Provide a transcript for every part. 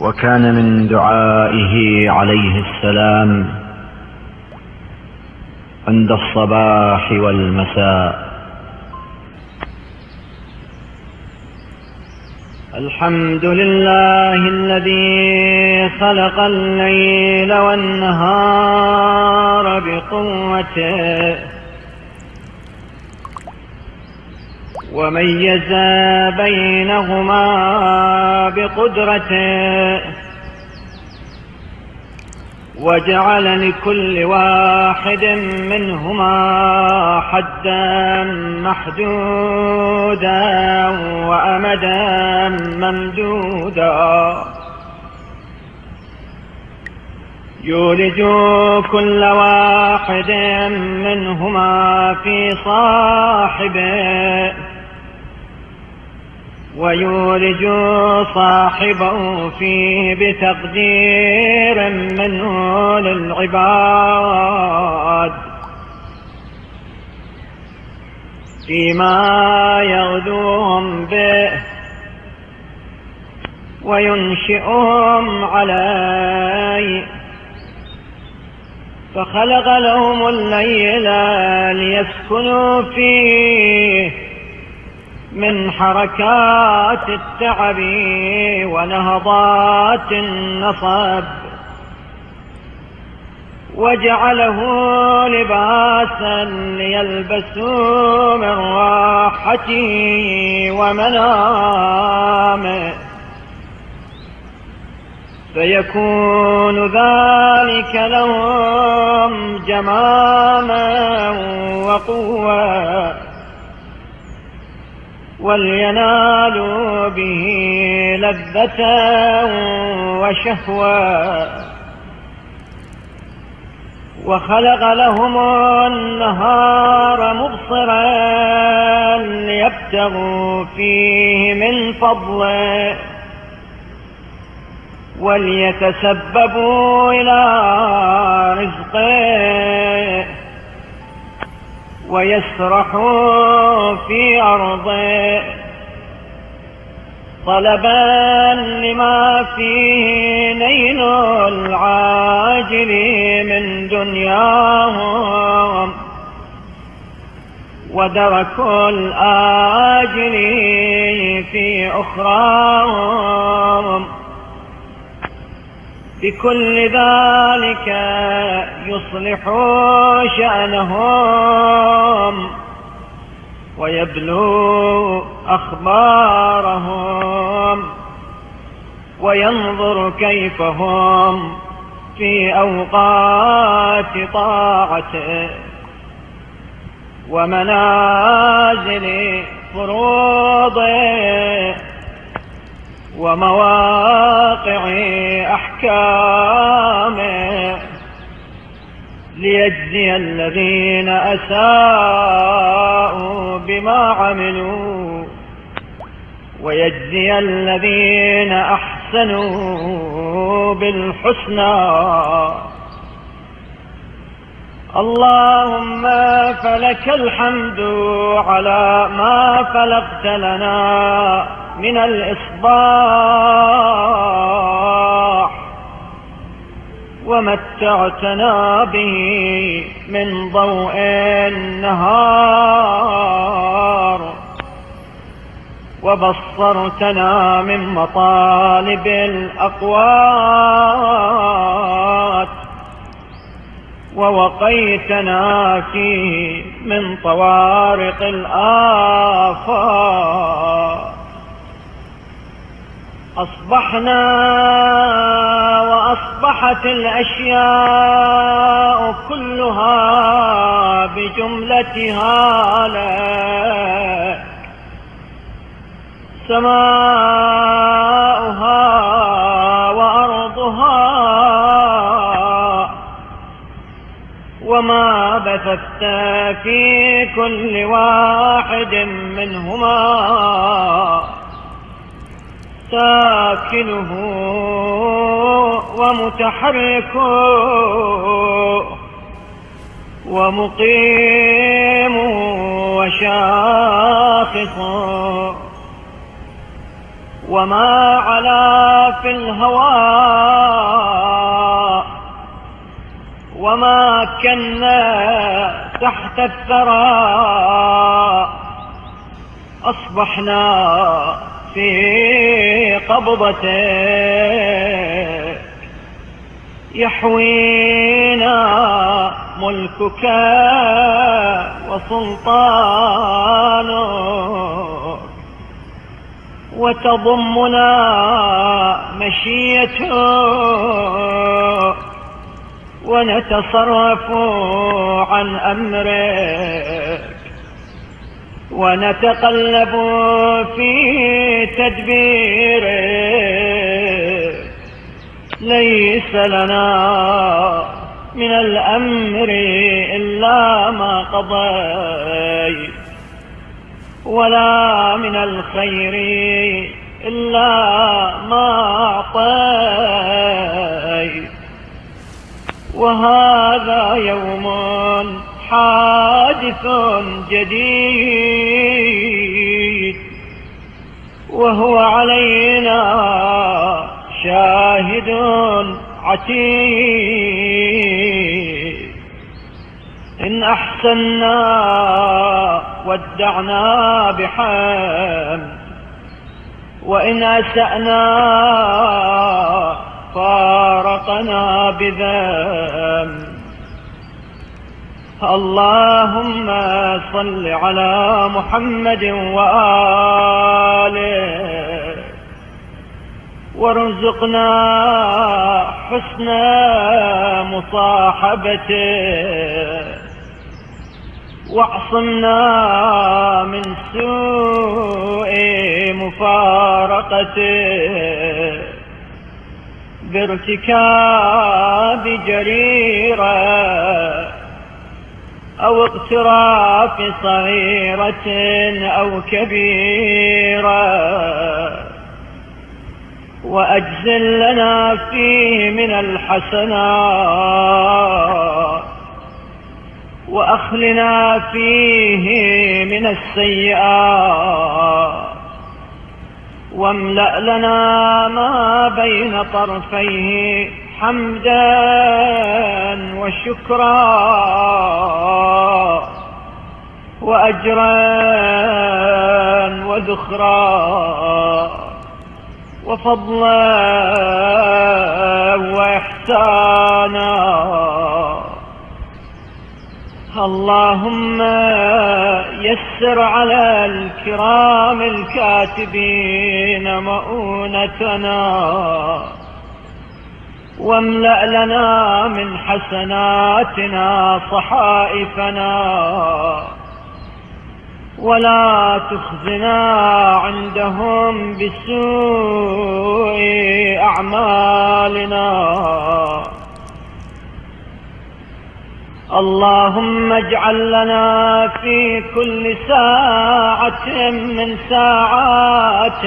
وكان من دعائه عليه السلام عند الصباح والمساء: الحمد لله الذي خلق الليل والنهار بقوته وميز بينهما بقدرته وجعل لكل واحد منهما حدا محدودا وأمدا ممدودا يولج كل واحد منهما في صاحبه ويولج صاحبه فيه بتقدير منه للعباد فيما يغدوهم به وينشئهم عليه، فخلق لهم الليل ليسكنوا فيه من حركات التعب ونهضات النصب، وجعله لباسا ليلبسوا من راحته ومنامه، فيكون ذلك لهم جماما وقوة، ولينالوا به لذة وشهوة. وخلق لهم النهار مبصرا ليبتغوا فيه من فضله وليتسببوا إلى رزقه ويسرحوا في أرضه طلبا لما فيه نيل العاجل من دنياهم ودرك الآجل في أخراهم. بكل ذلك يصلح شأنهم ويبلو أخبارهم وينظر كيف هم في أوقات طاعته ومنازل فروضه ومواقع أحكامه، ليجزي الذين أساءوا بما عملوا ويجزي الذين أحسنوا بالحسنى. اللهم فلك الحمد على ما خلقت لنا من الإصباح ومتعتنا به من ضوء النهار وبصرتنا من مطالب الأقوات ووقيتنا فيه من طوارق الآفات. أصبحنا وأصبحت الأشياء كلها بجملتها لك، سماؤها وأرضها وما بثت في كل واحد منهما ساكنه ومتحركه ومقيم وشاخص، وما علا في الهواء وما كنا تحت الثرى أصبحنا في قبضتك يحوينا ملكك وسلطانك وتضمنا مشيتك ونتصرف عن أمرك ونتقلب في تدبيرك ليس لنا من الأمر إلا ما قضيت ولا من الخير إلا ما أعطيت وهذا يوم حادث جديد وهو علينا شاهد عتيد إن أحسنا ودعنا بحمد وإن أسأنا فارقنا بذنب اللهم صل على محمد وآله وارزقنا حسن مصاحبته واعصمنا من سوء مفارقته بارتكاب جريرة أو اقتراف صغيرة أو كبيرة وأجزل لنا فيه من الحسنات وأخلنا فيه من السيئات واملأ لنا ما بين طرفيه حمدا وشكرا وأجرا وذخرا وفضلا وإحسانا اللهم يسر على الكرام الكاتبين مؤونتنا واملأ لنا من حسناتنا صحائفنا ولا تخزنا عندهم بسوء أعمالنا اللهم اجعل لنا في كل ساعة من ساعاتك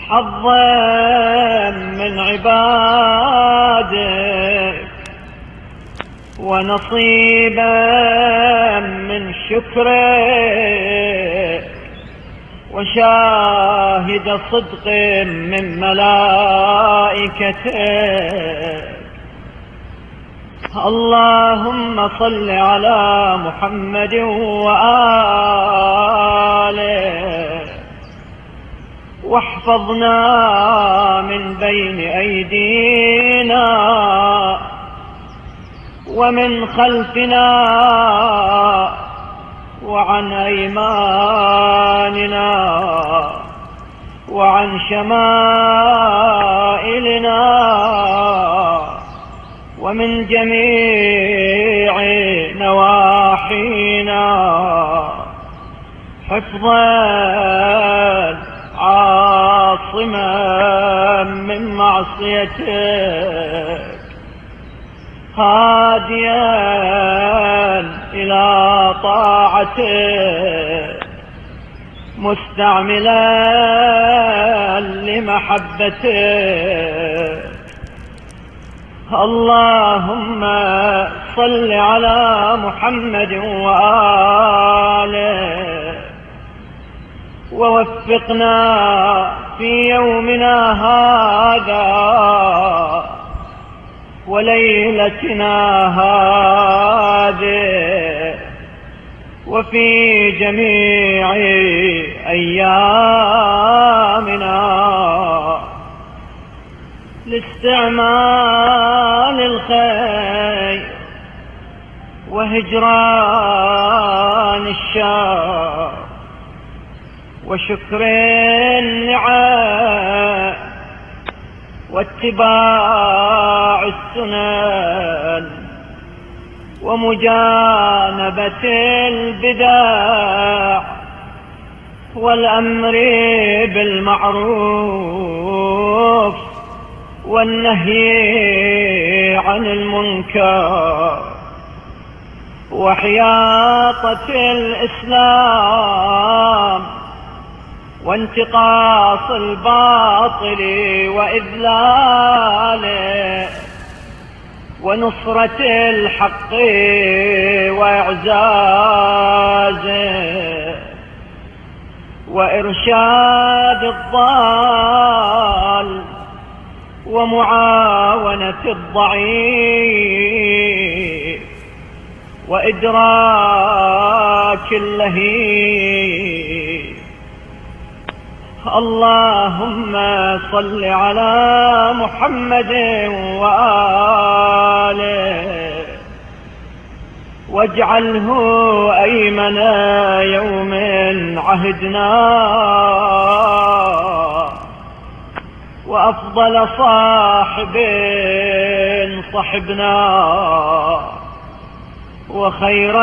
حظا من عبادك ونصيبا من شكرك وشاهد صدق من ملائكتك اللهم صل على محمد وآله واحفظنا من بين أيدينا ومن خلفنا وعن أيماننا وعن شمائلنا ومن جميع نواحينا حفظا عاصما من معصيتك هاديا إلى طاعتك مستعملا لمحبتك اللهم صل على محمد وآله ووفقنا في يومنا هذا وليلتنا هذه وفي جميع أيامنا لاستعمال الخير وهجران الشر وشكر النعم واتباع السنن ومجانبة البدع والأمر بالمعروف والنهي عن المنكر وحياطة الإسلام وانتقاص الباطل وإذلاله ونصرة الحق وإعزازه وإرشاد الضال ومعاونة الضعيف وإدراك اللهيب. اللهم صل على محمد وآله واجعله أيمن يوم عهدنا وأفضل صاحب صحبنا وخير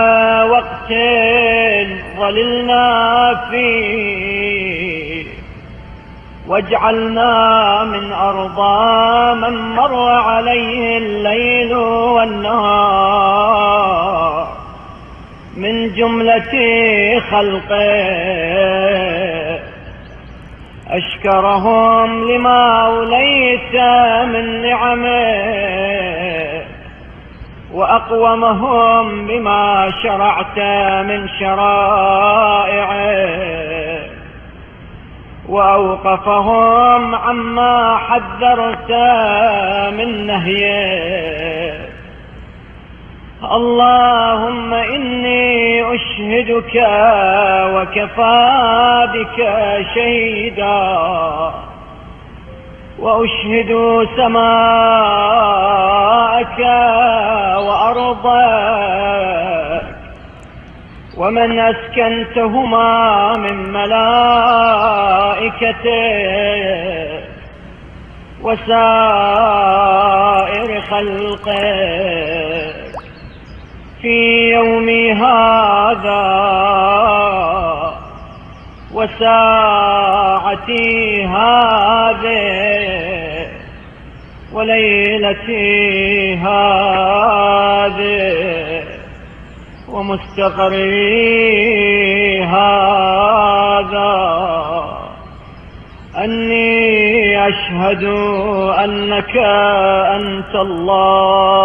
وقت ظللنا فيه واجعلنا من أرضى من مر عليه الليل والنهار من جملة خلقه أشكرهم لما أوليت من نعمه وأقومهم بما شرعت من شرائعه وأوقفهم عما حذرت من نهيه. اللهم إني أشهدك وكفى بك شهيدا وأشهد سماءك وأرضك ومن أسكنتهما من ملائكته وسائر خلقك في يومي هذا وساعتي هذه وليلتي هذه ومستقري هذا أني أشهد أنك أنت الله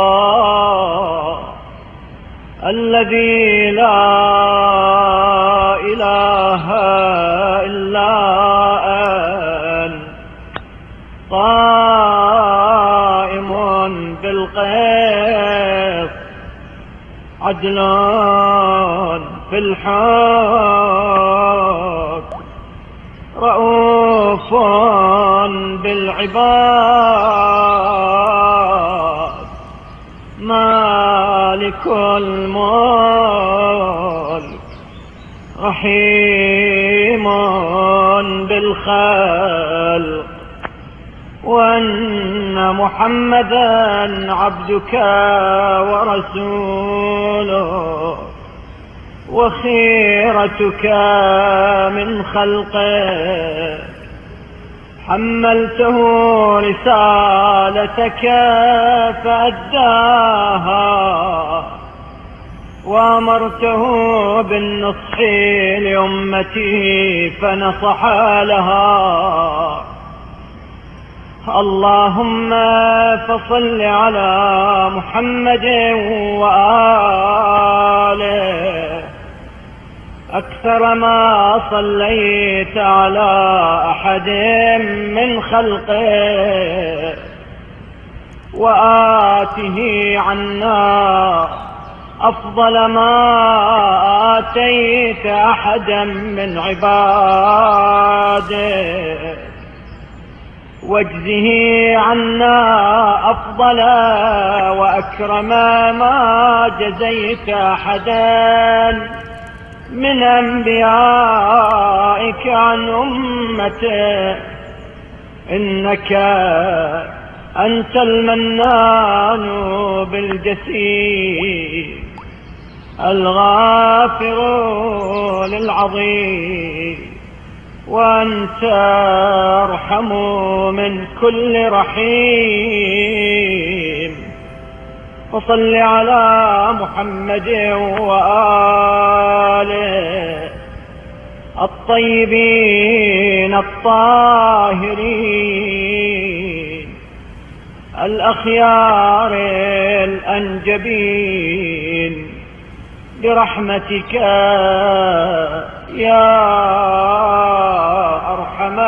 الذي لا إله إلا أنت قائم بالقسط عدل في الحق رؤوف بالعباد مالك الملك رحيم بالخلق وأن محمدا عبدك ورسوله وخيرتك من خلقك حملته رسالتك فأداها وأمرته بالنصح لأمته فنصح لها. اللهم فصل على محمد وآله أكثر ما صليت على أحد من خلقه، وآته عنا أفضل ما آتيت أحدا من عباده، واجزه عنا أفضل وأكرم ما جزيت أحدا من أنبيائك عن أمته، إنك أنت المنان بالجسيم الغافر للعظيم، وأنت أرحم من كل رحيم. وصل على محمد وآله الطيبين الطاهرين الأخيار الأنجبين برحمتك يا أرحم